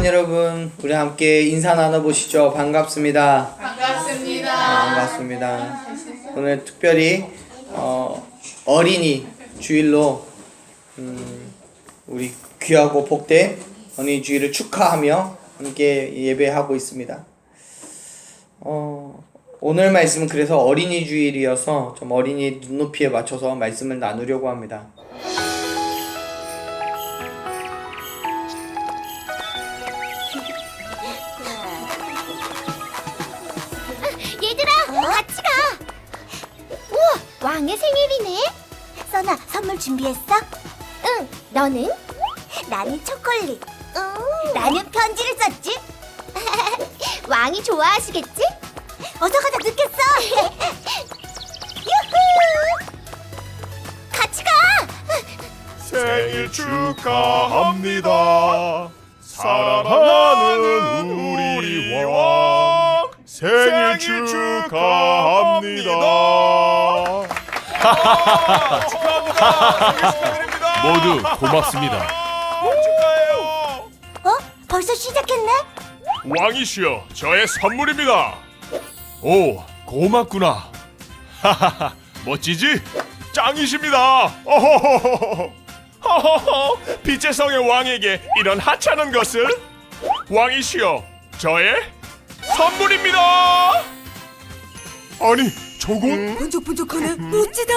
사랑하는 여러분, 우리 함께 인사 나눠보시죠. 반갑습니다. 반갑습니다. 오늘 특별히 어린이 주일로 우리 귀하고 복된 어린이 주일을 축하하며 함께 예배하고 있습니다. 오늘 말씀은 그래서 어린이 주일이어서 좀 어린이 눈높이에 맞춰서 말씀을 나누려고 합니다. 얘들아, 같이 가. 우와, 왕의 생일이네. 써나, 선물 준비했어? 응, 너는? 나는 초콜릿. 나는 편지를 썼지. 왕이 좋아하시겠지? 어서 가자, 늦겠어. 유후! 같이 가. 생일 축하합니다. 사랑하는 우리 왕 생일 축하합니다. 축하합니다. 모두 고맙습니다. 축하해요. 벌써 시작했네? 왕이시여, 저의 선물입니다. 오, 고맙구나. 하하하, 멋지지? 짱이십니다. 어허허허허. 허허허. 빛의 성의 왕에게 이런 하찮은 것을? 왕이시여, 저의 선물입니다. 아니, 저건? 번쩍번쩍하네. 멋지다.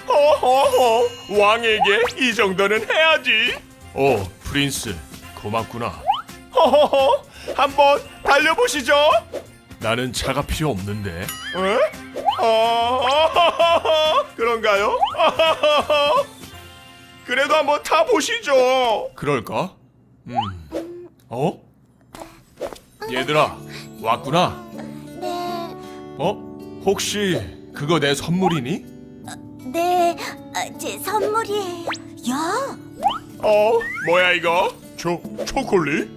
허허허. 왕에게 이 정도는 해야지. 오, 프린스, 고맙구나. 허허허. 한번 달려보시죠. 나는 차가 필요 없는데. 에? 그런가요? 그래도 한번 타보시죠. 그럴까? 어? 얘들아, 왔구나. 네, 혹시 그거 내 선물이니? 네, 제 선물이에요. 야, 뭐야 이거? 초콜릿?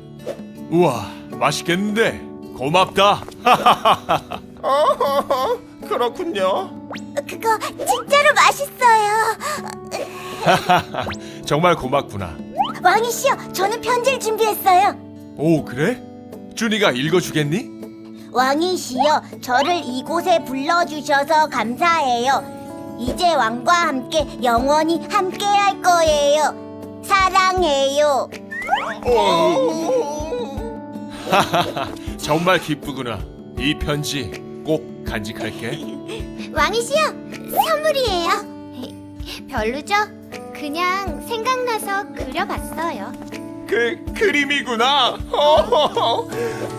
우와, 맛있겠는데? 고맙다. 그렇군요. 그거 진짜로 맛있어요. 정말 고맙구나. 왕이시여, 저는 편지를 준비했어요. 오, 그래? 준이가 읽어주겠니? 왕이시여, 저를 이곳에 불러주셔서 감사해요. 이제 왕과 함께 영원히 함께할 거예요. 사랑해요. 정말 기쁘구나. 이 편지 꼭 간직할게. 왕이시여, 선물이에요. 별로죠? 그냥 생각나서 그려봤어요. 그림이구나.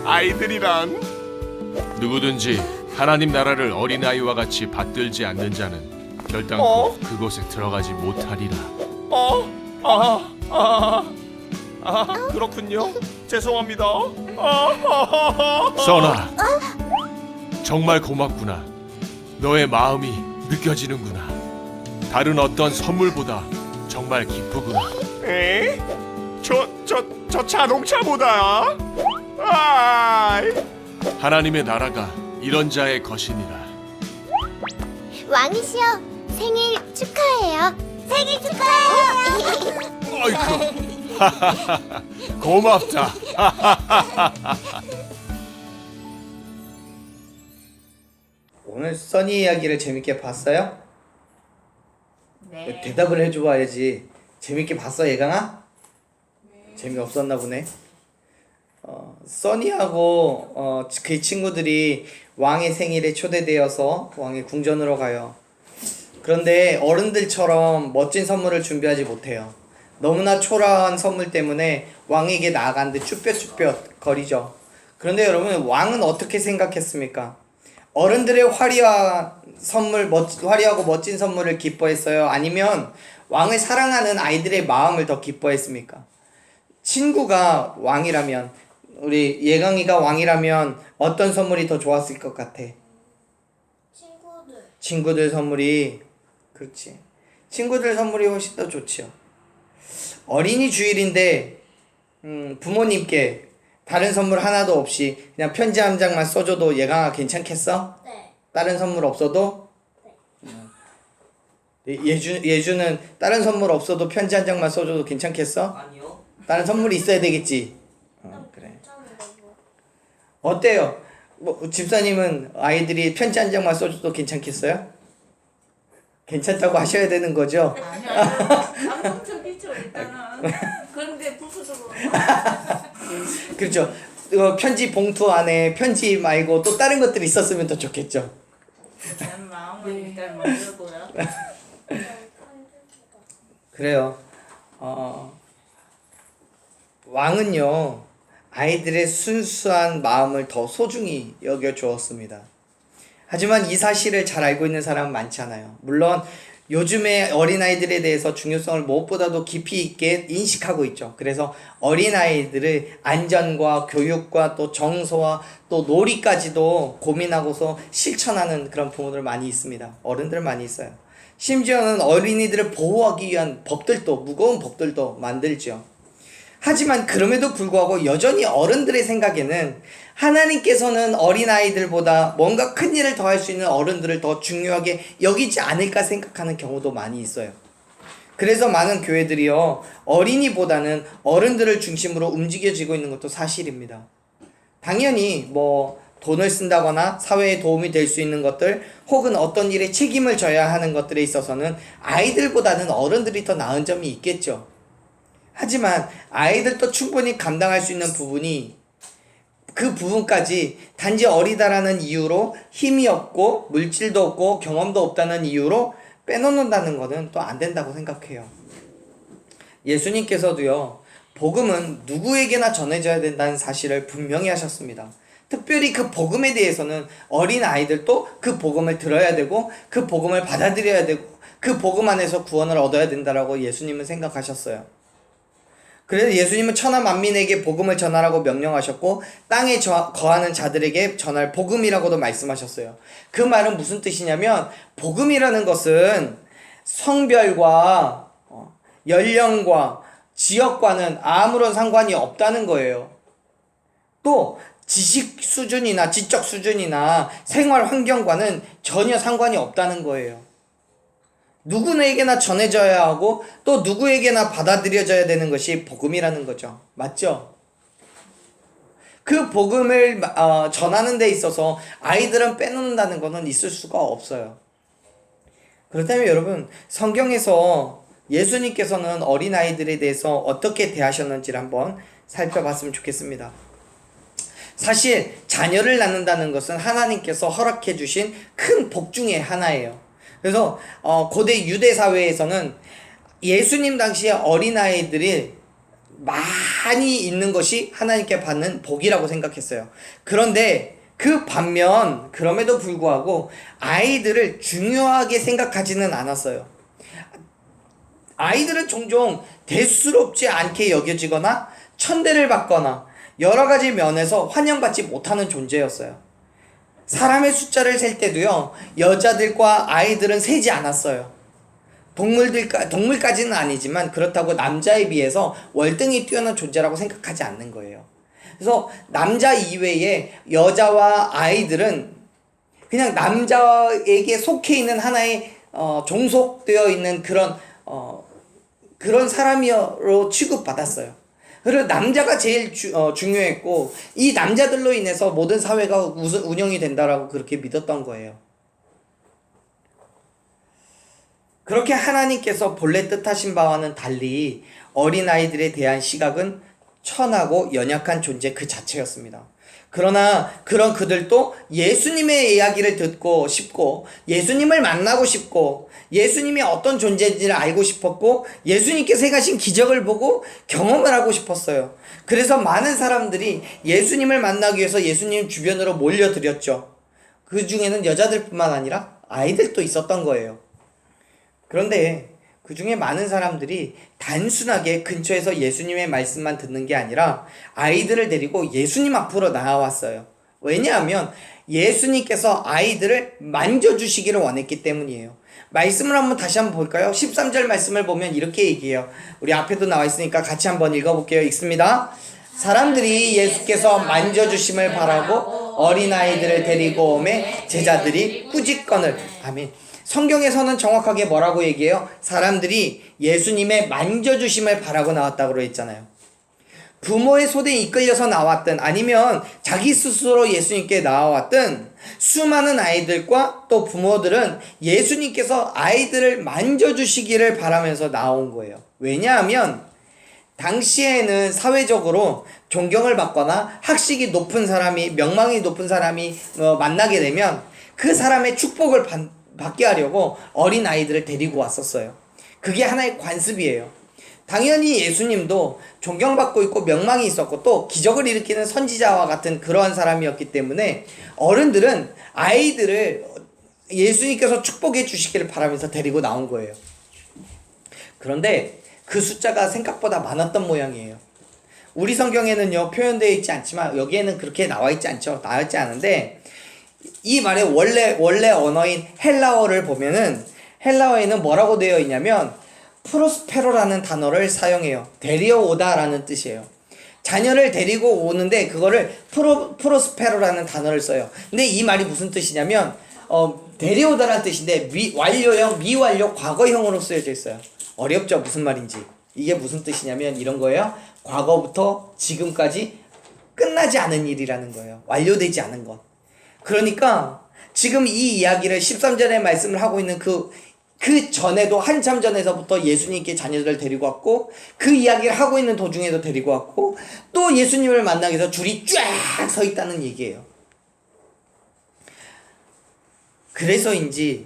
아이들이란 누구든지 하나님 나라를 어린아이와 같이 받들지 않는 자는 결단코 그곳에 들어가지 못하리라. 그렇군요. 죄송합니다. 써나, 정말 고맙구나. 너의 마음이 느껴지는구나. 다른 어떤 선물보다 정말 기쁘구나. 에? 저 자동차보다? 아이. 하나님의 나라가 이런 자의 것이니라. 왕이시여, 생일 축하해요. 생일 축하해요. 아이쿠. 고맙다. 오늘 써니 이야기를 재밌게 봤어요? 네. 대답을 해줘야지. 재밌게 봤어, 예강아? 재미없었나 보네. 써니하고 그의 친구들이 왕의 생일에 초대되어서 왕의 궁전으로 가요. 그런데 어른들처럼 멋진 선물을 준비하지 못해요. 너무나 초라한 선물 때문에 왕에게 나아가는데 쭈뼛쭈뼛 거리죠. 그런데 여러분, 왕은 어떻게 생각했습니까? 어른들의 화려하고 멋진 선물을 기뻐했어요? 아니면 왕을 사랑하는 아이들의 마음을 더 기뻐했습니까? 친구가 왕이라면, 우리 예강이가 왕이라면 어떤 선물이 더 좋았을 것 같아? 친구들 선물이. 그렇지. 친구들 선물이 훨씬 더 좋지요. 어린이 주일인데 부모님께 다른 선물 하나도 없이 그냥 편지 한 장만 써줘도 예강아 괜찮겠어? 네. 다른 선물 없어도? 예주는 다른 선물 없어도 편지 한 장만 써줘도 괜찮겠어? 아니요. 다른 선물이 있어야 되겠지. 그래. 어때요? 뭐 집사님은 아이들이 편지 한 장만 써줘도 괜찮겠어요? 괜찮다고 하셔야 되는 거죠? 아니요. 감동적이죠 일단은. 그런데 부수적으로. 그렇죠. 편지 봉투 안에 편지 말고 또 다른 것들이 있었으면 더 좋겠죠. 내 마음을 일단 만들고요. 그래요. 왕은요 아이들의 순수한 마음을 더 소중히 여겨 주었습니다. 하지만 이 사실을 잘 알고 있는 사람은 많지 않아요. 물론 요즘에 어린아이들에 대해서 중요성을 무엇보다도 깊이 있게 인식하고 있죠. 그래서 어린아이들의 안전과 교육과 또 정서와 또 놀이까지도 고민하고서 실천하는 그런 부모들 많이 있습니다. 어른들 많이 있어요. 심지어는 어린이들을 보호하기 위한 법들도, 무거운 법들도 만들죠. 하지만 그럼에도 불구하고 여전히 어른들의 생각에는 하나님께서는 어린아이들보다 뭔가 큰 일을 더 할 수 있는 어른들을 더 중요하게 여기지 않을까 생각하는 경우도 많이 있어요. 그래서 많은 교회들이요 어린이보다는 어른들을 중심으로 움직여지고 있는 것도 사실입니다. 당연히 뭐 돈을 쓴다거나 사회에 도움이 될 수 있는 것들 혹은 어떤 일에 책임을 져야 하는 것들에 있어서는 아이들보다는 어른들이 더 나은 점이 있겠죠. 하지만 아이들도 충분히 감당할 수 있는 부분이 그 부분까지 단지 어리다라는 이유로 힘이 없고 물질도 없고 경험도 없다는 이유로 빼놓는다는 것은 또 안 된다고 생각해요. 예수님께서도요 복음은 누구에게나 전해져야 된다는 사실을 분명히 하셨습니다. 특별히 그 복음에 대해서는 어린 아이들도 그 복음을 들어야 되고 그 복음을 받아들여야 되고 그 복음 안에서 구원을 얻어야 된다라고 예수님은 생각하셨어요. 그래서 예수님은 천하 만민에게 복음을 전하라고 명령하셨고 땅에 거하는 자들에게 전할 복음이라고도 말씀하셨어요. 그 말은 무슨 뜻이냐면 복음이라는 것은 성별과 연령과 지역과는 아무런 상관이 없다는 거예요. 또 지식 수준이나 지적 수준이나 생활 환경과는 전혀 상관이 없다는 거예요. 누구에게나 전해져야 하고 또 누구에게나 받아들여져야 되는 것이 복음이라는 거죠. 맞죠? 그 복음을 전하는 데 있어서 아이들은 빼놓는다는 것은 있을 수가 없어요. 그렇다면 여러분 성경에서 예수님께서는 어린아이들에 대해서 어떻게 대하셨는지를 한번 살펴봤으면 좋겠습니다. 사실 자녀를 낳는다는 것은 하나님께서 허락해 주신 큰 복 중에 하나예요. 그래서 고대 유대 사회에서는 예수님 당시에 어린아이들이 많이 있는 것이 하나님께 받는 복이라고 생각했어요. 그런데 그 반면 그럼에도 불구하고 아이들을 중요하게 생각하지는 않았어요. 아이들은 종종 대수롭지 않게 여겨지거나 천대를 받거나 여러 가지 면에서 환영받지 못하는 존재였어요. 사람의 숫자를 셀 때도요 여자들과 아이들은 세지 않았어요. 동물까지는 아니지만 그렇다고 남자에 비해서 월등히 뛰어난 존재라고 생각하지 않는 거예요. 그래서 남자 이외에 여자와 아이들은 그냥 남자에게 속해 있는 하나의 종속되어 있는 그런 사람으로 취급받았어요. 그리고 남자가 제일 중요했고 이 남자들로 인해서 모든 사회가 운영이 된다라고 그렇게 믿었던 거예요. 그렇게 하나님께서 본래 뜻하신 바와는 달리 어린아이들에 대한 시각은 천하고 연약한 존재 그 자체였습니다. 그러나 그런 그들도 예수님의 이야기를 듣고 싶고 예수님을 만나고 싶고 예수님이 어떤 존재인지를 알고 싶었고 예수님께서 행하신 기적을 보고 경험을 하고 싶었어요. 그래서 많은 사람들이 예수님을 만나기 위해서 예수님 주변으로 몰려들었죠. 그 중에는 여자들뿐만 아니라 아이들도 있었던 거예요. 그런데 그 중에 많은 사람들이 단순하게 근처에서 예수님의 말씀만 듣는 게 아니라 아이들을 데리고 예수님 앞으로 나아왔어요. 왜냐하면 예수님께서 아이들을 만져주시기를 원했기 때문이에요. 말씀을 다시 한번 볼까요? 13절 말씀을 보면 이렇게 얘기해요. 우리 앞에도 나와 있으니까 같이 한번 읽어볼게요. 읽습니다. 사람들이 예수께서 만져주심을 바라고 어린아이들을 데리고 오매 제자들이 꾸짖거늘. 아멘. 성경에서는 정확하게 뭐라고 얘기해요? 사람들이 예수님의 만져주심을 바라고 나왔다고 했잖아요. 부모의 손에 이끌려서 나왔든 아니면 자기 스스로 예수님께 나와왔든 수많은 아이들과 또 부모들은 예수님께서 아이들을 만져주시기를 바라면서 나온 거예요. 왜냐하면 당시에는 사회적으로 존경을 받거나 학식이 높은 사람이, 명망이 높은 사람이 만나게 되면 그 사람의 축복을 받게 하려고 어린 아이들을 데리고 왔었어요. 그게 하나의 관습이에요. 당연히 예수님도 존경받고 있고 명망이 있었고 또 기적을 일으키는 선지자와 같은 그러한 사람이었기 때문에 어른들은 아이들을 예수님께서 축복해 주시기를 바라면서 데리고 나온 거예요. 그런데 그 숫자가 생각보다 많았던 모양이에요. 우리 성경에는요 표현되어 있지 않지만 여기에는 그렇게 나와 있지 않죠. 나와 있지 않은데 이 말의 원래 언어인 헬라어를 보면은 헬라어에는 뭐라고 되어 있냐면 프로스페로라는 단어를 사용해요. 데려오다라는 뜻이에요. 자녀를 데리고 오는데 그거를 프로스페로라는 단어를 써요. 근데 이 말이 무슨 뜻이냐면 데려오다라는 뜻인데 완료형, 미완료, 과거형으로 쓰여져 있어요. 어렵죠? 무슨 말인지. 이게 무슨 뜻이냐면 이런 거예요. 과거부터 지금까지 끝나지 않은 일이라는 거예요. 완료되지 않은 것. 그러니까 지금 이 이야기를 13절에 말씀을 하고 있는 그 전에도 한참 전에서부터 예수님께 자녀들을 데리고 왔고 그 이야기를 하고 있는 도중에도 데리고 왔고 또 예수님을 만나기 위해서 줄이 쫙 서 있다는 얘기예요. 그래서인지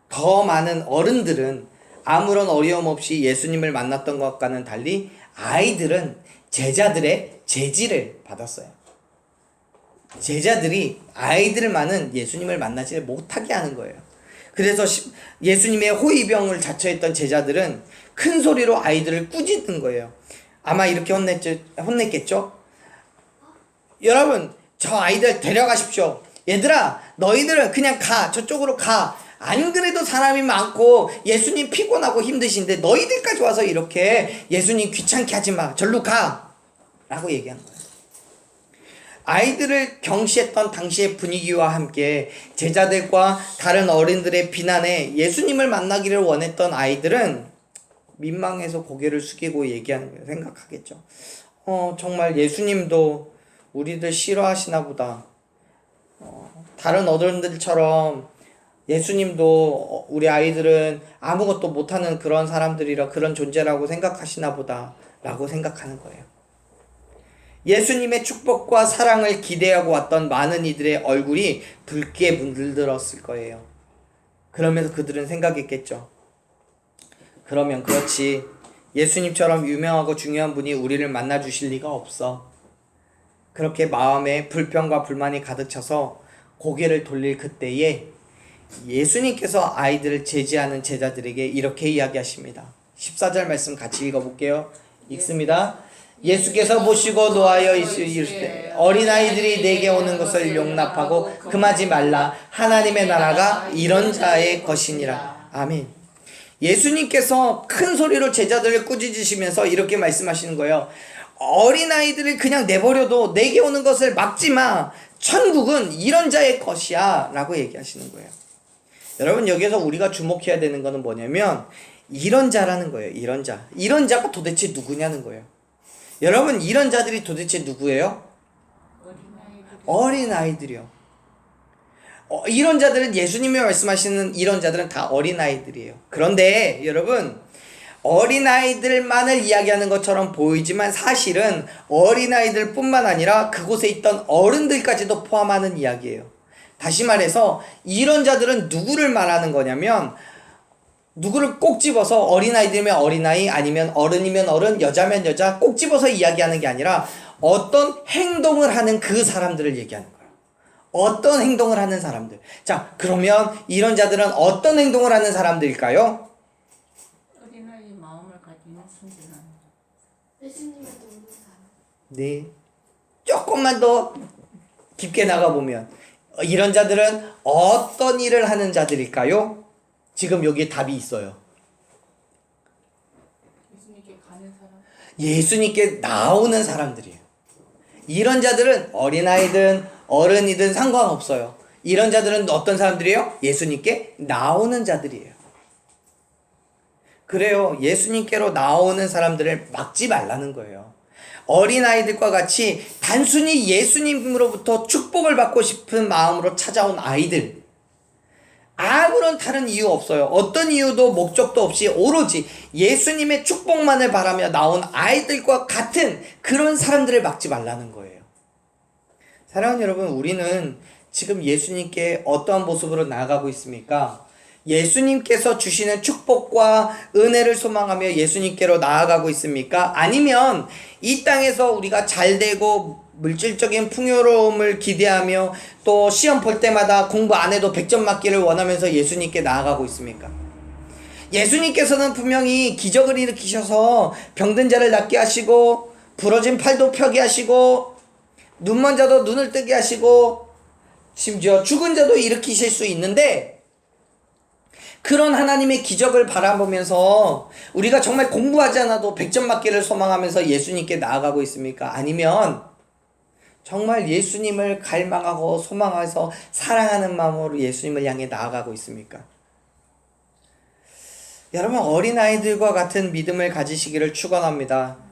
더 많은 어른들은 아무런 어려움 없이 예수님을 만났던 것과는 달리 아이들은 제자들의 제지를 받았어요. 제자들이 아이들만은 예수님을 만나지 못하게 하는 거예요. 그래서 예수님의 호위병을 자처했던 제자들은 큰 소리로 아이들을 꾸짖는 거예요. 아마 이렇게 혼냈겠죠? 여러분, 저 아이들 데려가십시오. 얘들아, 너희들은 그냥 가. 저쪽으로 가. 안 그래도 사람이 많고 예수님 피곤하고 힘드신데 너희들까지 와서 이렇게 예수님 귀찮게 하지 마. 절로 가. 라고 얘기한 거예요. 아이들을 경시했던 당시의 분위기와 함께 제자들과 다른 어른들의 비난에 예수님을 만나기를 원했던 아이들은 민망해서 고개를 숙이고 얘기하는 거예요. 생각하겠죠. 정말 예수님도 우리들 싫어하시나 보다. 다른 어른들처럼 예수님도 우리 아이들은 아무것도 못하는 그런 사람들이라 그런 존재라고 생각하시나 보다 라고 생각하는 거예요. 예수님의 축복과 사랑을 기대하고 왔던 많은 이들의 얼굴이 붉게 물들었을 거예요. 그러면서 그들은 생각했겠죠. 그러면 그렇지. 예수님처럼 유명하고 중요한 분이 우리를 만나 주실 리가 없어. 그렇게 마음에 불평과 불만이 가득 차서 고개를 돌릴 그때에 예수님께서 아이들을 제지하는 제자들에게 이렇게 이야기하십니다. 14절 말씀 같이 읽어볼게요. 읽습니다. 예수께서 보시고 노하여 이르시되 어린아이들이 내게 오는 것을 용납하고 금하지 말라. 하나님의 나라가 이런 자의 것이니라. 아멘. 예수님께서 큰 소리로 제자들을 꾸짖으시면서 이렇게 말씀하시는 거예요. 어린아이들을 그냥 내버려도 내게 오는 것을 막지 마. 천국은 이런 자의 것이야 라고 얘기하시는 거예요. 여러분, 여기서 우리가 주목해야 되는 거는 뭐냐면 이런 자라는 거예요. 이런 자. 이런 자가 도대체 누구냐는 거예요. 여러분, 이런 자들이 도대체 누구예요? 어린아이들이요. 이런 자들은 예수님이 말씀하시는 이런 자들은 다 어린아이들이에요. 그런데 여러분, 어린아이들만을 이야기하는 것처럼 보이지만 사실은 어린아이들 뿐만 아니라 그곳에 있던 어른들까지도 포함하는 이야기예요. 다시 말해서 이런 자들은 누구를 말하는 거냐면 누구를 꼭 집어서 어린아이들이면 어린아이 아니면 어른이면 어른 여자면 여자 꼭 집어서 이야기하는 게 아니라 어떤 행동을 하는 그 사람들을 얘기하는 거예요. 어떤 행동을 하는 사람들. 자, 그러면 이런 자들은 어떤 행동을 하는 사람들일까요? 어린아이 마음을 가지는 순진한 네. 조금만 더 깊게 나가보면 이런 자들은 어떤 일을 하는 자들일까요? 지금 여기에 답이 있어요. 예수님께 가는 사람. 예수님께 나오는 사람들이에요. 이런 자들은 어린아이든 어른이든 상관없어요. 이런 자들은 어떤 사람들이에요? 예수님께 나오는 자들이에요. 그래요. 예수님께로 나오는 사람들을 막지 말라는 거예요. 어린아이들과 같이 단순히 예수님으로부터 축복을 받고 싶은 마음으로 찾아온 아이들, 아무런 다른 이유 없어요. 어떤 이유도 목적도 없이 오로지 예수님의 축복만을 바라며 나온 아이들과 같은 그런 사람들을 막지 말라는 거예요. 사랑하는 여러분, 우리는 지금 예수님께 어떠한 모습으로 나아가고 있습니까? 예수님께서 주시는 축복과 은혜를 소망하며 예수님께로 나아가고 있습니까? 아니면 이 땅에서 우리가 잘되고 물질적인 풍요로움을 기대하며 또 시험 볼 때마다 공부 안 해도 100점 맞기를 원하면서 예수님께 나아가고 있습니까? 예수님께서는 분명히 기적을 일으키셔서 병든 자를 낫게 하시고 부러진 팔도 펴게 하시고 눈먼 자도 눈을 뜨게 하시고 심지어 죽은 자도 일으키실 수 있는데, 그런 하나님의 기적을 바라보면서 우리가 정말 공부하지 않아도 100점 맞기를 소망하면서 예수님께 나아가고 있습니까? 아니면 정말 예수님을 갈망하고 소망해서 사랑하는 마음으로 예수님을 향해 나아가고 있습니까? 여러분, 어린아이들과 같은 믿음을 가지시기를 축원합니다.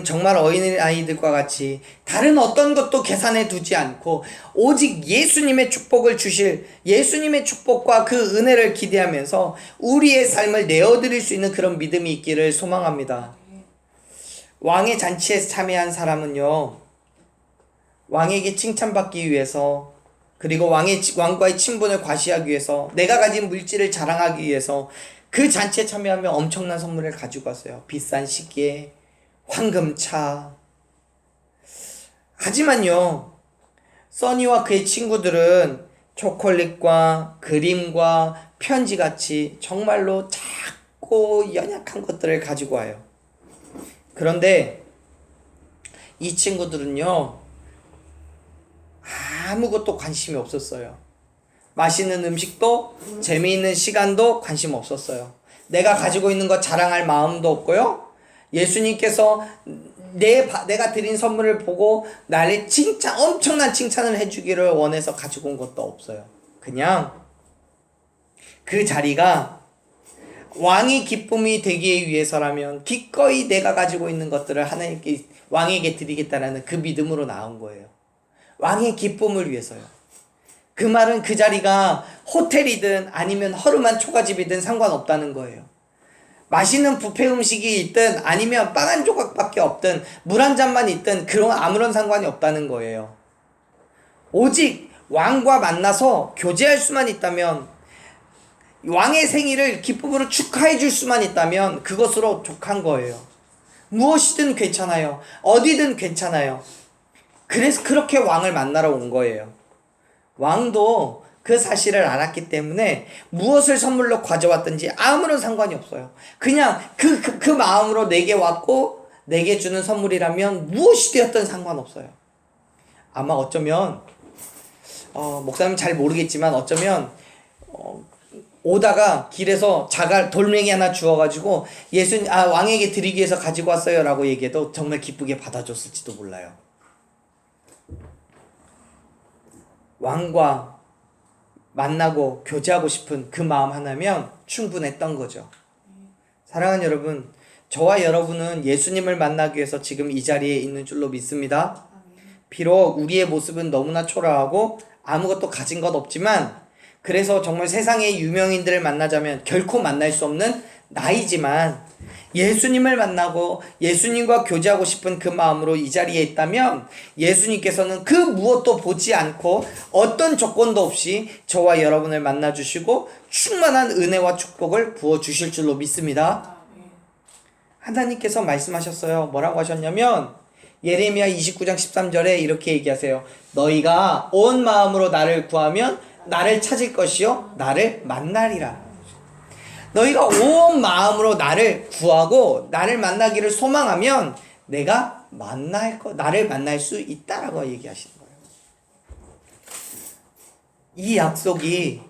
정말 어린아이들과 같이 다른 어떤 것도 계산해 두지 않고 오직 예수님의 축복을 주실, 예수님의 축복과 그 은혜를 기대하면서 우리의 삶을 내어드릴 수 있는 그런 믿음이 있기를 소망합니다. 왕의 잔치에 참여한 사람은요, 왕에게 칭찬받기 위해서, 그리고 왕과의 친분을 과시하기 위해서, 내가 가진 물질을 자랑하기 위해서 그 잔치에 참여하며 엄청난 선물을 가지고 왔어요. 비싼 시계, 황금차. 하지만요, 써니와 그의 친구들은 초콜릿과 그림과 편지같이 정말로 작고 연약한 것들을 가지고 와요. 그런데 이 친구들은요, 아무것도 관심이 없었어요. 맛있는 음식도 재미있는 시간도 관심 없었어요. 내가 가지고 있는 것 자랑할 마음도 없고요, 예수님께서 내가 드린 선물을 보고 나를 엄청난 칭찬을 해주기를 원해서 가지고 온 것도 없어요. 그냥 그 자리가 왕의 기쁨이 되기 위해서라면 기꺼이 내가 가지고 있는 것들을 하나님께, 왕에게 드리겠다라는 그 믿음으로 나온 거예요. 왕의 기쁨을 위해서요. 그 말은 그 자리가 호텔이든 아니면 허름한 초가집이든 상관없다는 거예요. 맛있는 뷔페 음식이 있든 아니면 빵 한 조각밖에 없든 물 한 잔만 있든 그런 아무런 상관이 없다는 거예요. 오직 왕과 만나서 교제할 수만 있다면, 왕의 생일을 기쁨으로 축하해 줄 수만 있다면 그것으로 족한 거예요. 무엇이든 괜찮아요. 어디든 괜찮아요. 그래서 그렇게 왕을 만나러 온 거예요. 왕도 그 사실을 알았기 때문에 무엇을 선물로 가져왔든지 아무런 상관이 없어요. 그냥 그 마음으로 내게 왔고 내게 주는 선물이라면 무엇이 되었든 상관없어요. 아마 어쩌면 목사님 잘 모르겠지만 어쩌면 오다가 길에서 돌멩이 하나 주워가지고 왕에게 드리기 위해서 가지고 왔어요 라고 얘기해도 정말 기쁘게 받아줬을지도 몰라요. 왕과 만나고 교제하고 싶은 그 마음 하나면 충분했던 거죠. 사랑하는 여러분, 저와 여러분은 예수님을 만나기 위해서 지금 이 자리에 있는 줄로 믿습니다. 비록 우리의 모습은 너무나 초라하고 아무것도 가진 것 없지만, 그래서 정말 세상의 유명인들을 만나자면 결코 만날 수 없는 나이지만, 예수님을 만나고 예수님과 교제하고 싶은 그 마음으로 이 자리에 있다면 예수님께서는 그 무엇도 보지 않고 어떤 조건도 없이 저와 여러분을 만나주시고 충만한 은혜와 축복을 부어주실 줄로 믿습니다. 하나님께서 말씀하셨어요. 뭐라고 하셨냐면 예레미야 29장 13절에 이렇게 얘기하세요. 너희가 온 마음으로 나를 구하면 나를 찾을 것이요 나를 만나리라. 너희가 온 마음으로 나를 구하고 나를 만나기를 소망하면 내가 나를 만날 수 있다라고 얘기하시는 거예요. 이 약속이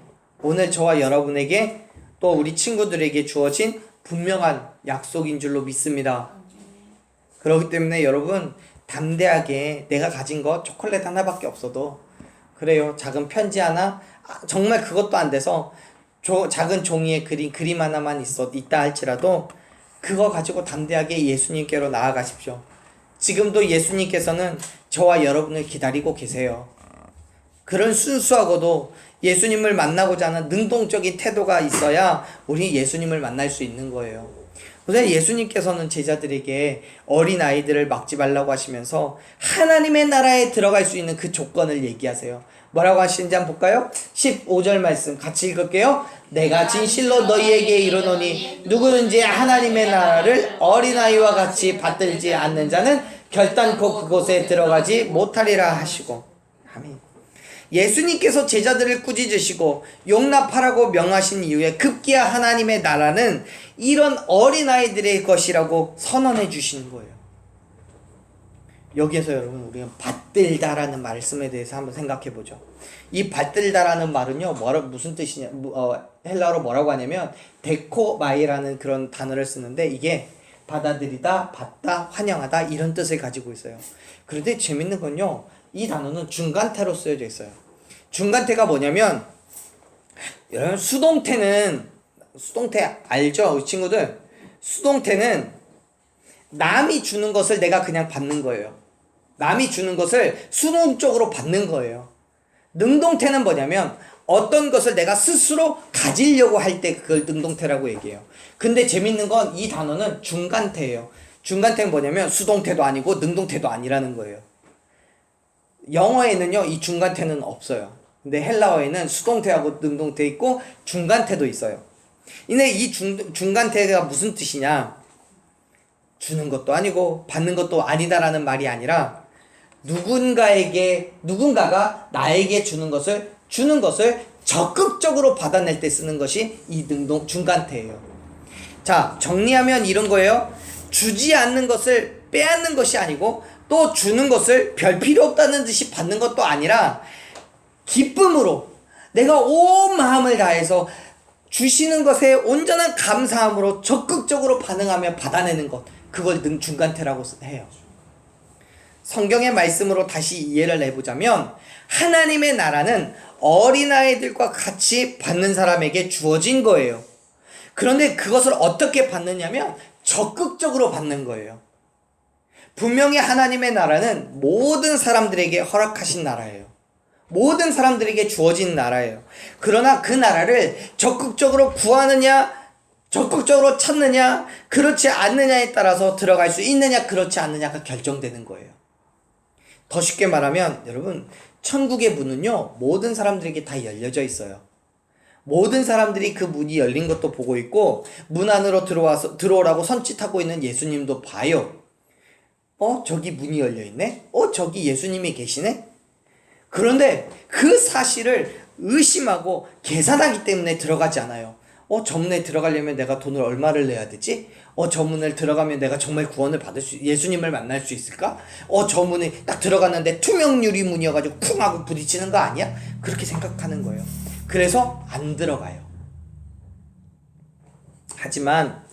오늘 저와 여러분에게 또 우리 친구들에게 주어진 분명한 약속인 줄로 믿습니다. 그렇기 때문에 여러분, 담대하게 내가 가진 것 초콜릿 하나밖에 없어도 그래요. 작은 편지 하나, 정말 그것도 안 돼서 작은 종이에 그림 하나만 있다 할지라도 그거 가지고 담대하게 예수님께로 나아가십시오. 지금도 예수님께서는 저와 여러분을 기다리고 계세요. 그런 순수하고도 예수님을 만나고자 하는 능동적인 태도가 있어야 우리 예수님을 만날 수 있는 거예요. 그래서 예수님께서는 제자들에게 어린아이들을 막지 말라고 하시면서 하나님의 나라에 들어갈 수 있는 그 조건을 얘기하세요. 뭐라고 하시는지 한번 볼까요? 15절 말씀 같이 읽을게요. 내가 진실로 너희에게 이르노니 누구든지 하나님의 나라를 어린아이와 같이 받들지 않는 자는 결단코 그곳에 들어가지 못하리라 하시고. 아멘. 예수님께서 제자들을 꾸짖으시고 용납하라고 명하신 이후에 급기야 하나님의 나라는 이런 어린아이들의 것이라고 선언해 주시는 거예요. 여기에서 여러분 우리가 받들다라는 말씀에 대해서 한번 생각해 보죠. 이 받들다라는 말은요, 무슨 뜻이냐, 헬라어로 뭐라고 하냐면 데코마이라는 그런 단어를 쓰는데 이게 받아들이다, 받다, 환영하다 이런 뜻을 가지고 있어요. 그런데 재밌는 건요, 이 단어는 중간태로 쓰여져 있어요. 중간태가 뭐냐면, 여러분 수동태 알죠? 친구들? 수동태는 남이 주는 것을 내가 그냥 받는 거예요. 남이 주는 것을 수동적으로 받는 거예요. 능동태는 뭐냐면 어떤 것을 내가 스스로 가지려고 할 때 그걸 능동태라고 얘기해요. 근데 재밌는 건 이 단어는 중간태예요. 중간태는 뭐냐면 수동태도 아니고 능동태도 아니라는 거예요. 영어에는요 이 중간태는 없어요. 근데 헬라어에는 수동태하고 능동태 있고 중간태도 있어요. 근데 이 중간태가 무슨 뜻이냐, 주는 것도 아니고 받는 것도 아니다라는 말이 아니라 누군가가 나에게 주는 것을 적극적으로 받아낼 때 쓰는 것이 이 중간태예요. 자, 정리하면 이런 거예요. 주지 않는 것을 빼앗는 것이 아니고 또 주는 것을 별 필요 없다는 듯이 받는 것도 아니라 기쁨으로 내가 온 마음을 다해서 주시는 것에 온전한 감사함으로 적극적으로 반응하며 받아내는 것, 그걸 중간태라고 해요. 성경의 말씀으로 다시 이해를 해보자면 하나님의 나라는 어린아이들과 같이 받는 사람에게 주어진 거예요. 그런데 그것을 어떻게 받느냐면 적극적으로 받는 거예요. 분명히 하나님의 나라는 모든 사람들에게 허락하신 나라예요. 모든 사람들에게 주어진 나라예요. 그러나 그 나라를 적극적으로 구하느냐, 적극적으로 찾느냐, 그렇지 않느냐에 따라서 들어갈 수 있느냐, 그렇지 않느냐가 결정되는 거예요. 더 쉽게 말하면 여러분, 천국의 문은요 모든 사람들에게 다 열려져 있어요. 모든 사람들이 그 문이 열린 것도 보고 있고 문 안으로 들어오라고 손짓하고 있는 예수님도 봐요. 저기 문이 열려있네? 저기 예수님이 계시네? 그런데 그 사실을 의심하고 계산하기 때문에 들어가지 않아요. 저 문에 들어가려면 내가 돈을 얼마를 내야 되지? 저 문을 들어가면 내가 정말 구원을 예수님을 만날 수 있을까? 저 문에 딱 들어갔는데 투명 유리문이어가지고 쿵 하고 부딪히는 거 아니야? 그렇게 생각하는 거예요. 그래서 안 들어가요. 하지만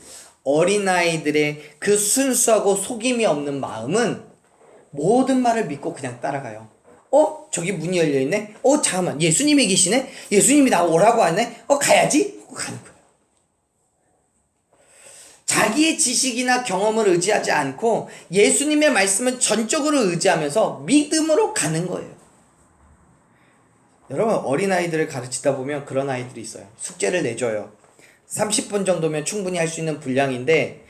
어린아이들의 그 순수하고 속임이 없는 마음은 모든 말을 믿고 그냥 따라가요. 저기 문이 열려있네? 잠깐만, 예수님이 계시네? 예수님이 나 오라고 하네? 가야지? 가는 거예요. 자기의 지식이나 경험을 의지하지 않고 예수님의 말씀을 전적으로 의지하면서 믿음으로 가는 거예요. 여러분, 어린아이들을 가르치다 보면 그런 아이들이 있어요. 숙제를 내줘요. 30분 정도면 충분히 할 수 있는 분량인데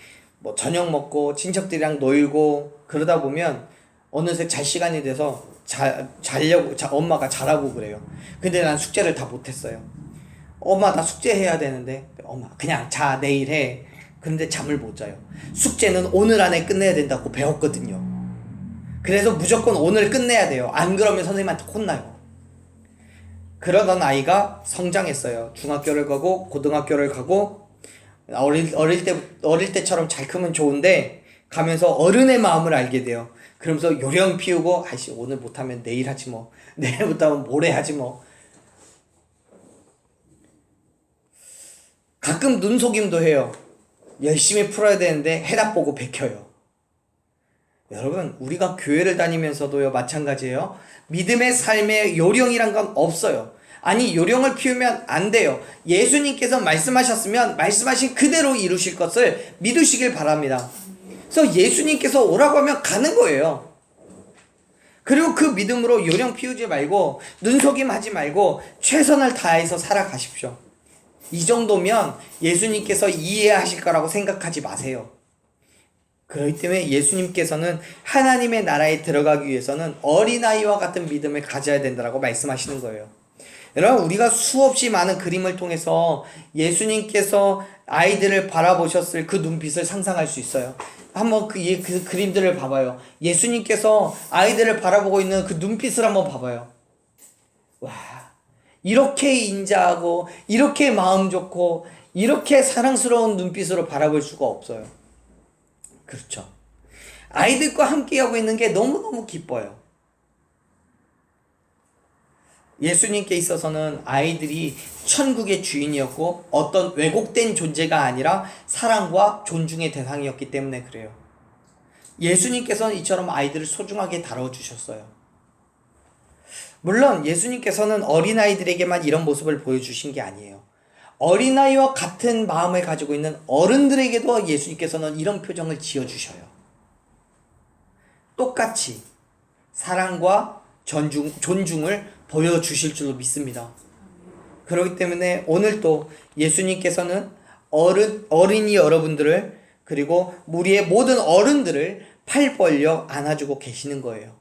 저녁 먹고 친척들이랑 놀고 그러다 보면 어느새 잘 시간이 돼서 엄마가 자라고 그래요. 근데 난 숙제를 다 못했어요. 엄마, 나 숙제해야 되는데. 엄마, 그냥 자, 내일 해. 근데 잠을 못 자요. 숙제는 오늘 안에 끝내야 된다고 배웠거든요. 그래서 무조건 오늘 끝내야 돼요. 안 그러면 선생님한테 혼나요. 그러던 아이가 성장했어요. 중학교를 가고 고등학교를 가고 어릴 때처럼 잘 크면 좋은데 가면서 어른의 마음을 알게 돼요. 그러면서 요령 피우고 오늘 못하면 내일 하지 뭐, 내일 못하면 모레 하지 뭐. 가끔 눈속임도 해요. 열심히 풀어야 되는데 해답 보고 베껴요. 여러분, 우리가 교회를 다니면서도요, 마찬가지예요. 믿음의 삶에 요령이란 건 없어요. 아니, 요령을 피우면 안 돼요. 예수님께서 말씀하셨으면 말씀하신 그대로 이루실 것을 믿으시길 바랍니다. 그래서 예수님께서 오라고 하면 가는 거예요. 그리고 그 믿음으로 요령 피우지 말고 눈속임 하지 말고 최선을 다해서 살아가십시오. 이 정도면 예수님께서 이해하실 거라고 생각하지 마세요. 그렇기 때문에 예수님께서는 하나님의 나라에 들어가기 위해서는 어린아이와 같은 믿음을 가져야 된다고 말씀하시는 거예요. 여러분, 우리가 수없이 많은 그림을 통해서 예수님께서 아이들을 바라보셨을 그 눈빛을 상상할 수 있어요. 한번 그 그림들을 봐봐요. 예수님께서 아이들을 바라보고 있는 그 눈빛을 한번 봐봐요. 와, 이렇게 인자하고 이렇게 마음 좋고 이렇게 사랑스러운 눈빛으로 바라볼 수가 없어요. 그렇죠. 아이들과 함께하고 있는 게 너무너무 기뻐요. 예수님께 있어서는 아이들이 천국의 주인이었고 어떤 왜곡된 존재가 아니라 사랑과 존중의 대상이었기 때문에 그래요. 예수님께서는 이처럼 아이들을 소중하게 다뤄주셨어요. 물론 예수님께서는 어린아이들에게만 이런 모습을 보여주신 게 아니에요. 어린아이와 같은 마음을 가지고 있는 어른들에게도 예수님께서는 이런 표정을 지어주셔요. 똑같이 사랑과 존중을 보여주실 줄로 믿습니다. 그렇기 때문에 오늘도 예수님께서는 어린이 여러분들을 그리고 우리의 모든 어른들을 팔 벌려 안아주고 계시는 거예요.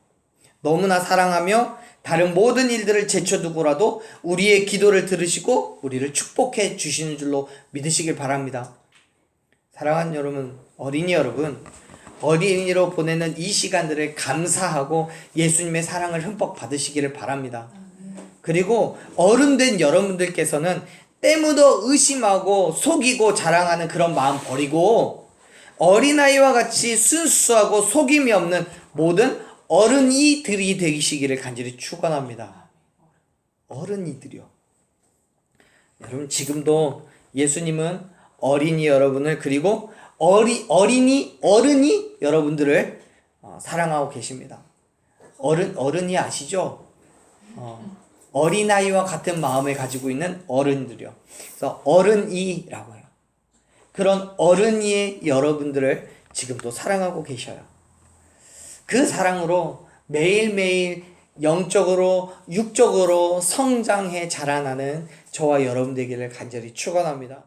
너무나 사랑하며 다른 모든 일들을 제쳐두고라도 우리의 기도를 들으시고 우리를 축복해 주시는 줄로 믿으시길 바랍니다. 사랑하는 여러분, 어린이 여러분, 어린이로 보내는 이 시간들을 감사하고 예수님의 사랑을 흠뻑 받으시기를 바랍니다. 그리고 어른된 여러분들께서는 때묻어 의심하고 속이고 자랑하는 그런 마음 버리고 어린아이와 같이 순수하고 속임이 없는 모든 어른이들이 되시기를 간절히 축원합니다. 어른이들이요. 여러분, 지금도 예수님은 어린이 여러분을 그리고 어른이 여러분들을 사랑하고 계십니다. 어른이 아시죠? 어린아이와 같은 마음을 가지고 있는 어른들이요. 그래서 어른이라고 해요. 그런 어른이의 여러분들을 지금도 사랑하고 계셔요. 그 사랑으로 매일매일 영적으로 육적으로 성장해 자라나는 저와 여러분 되기를 간절히 축원합니다.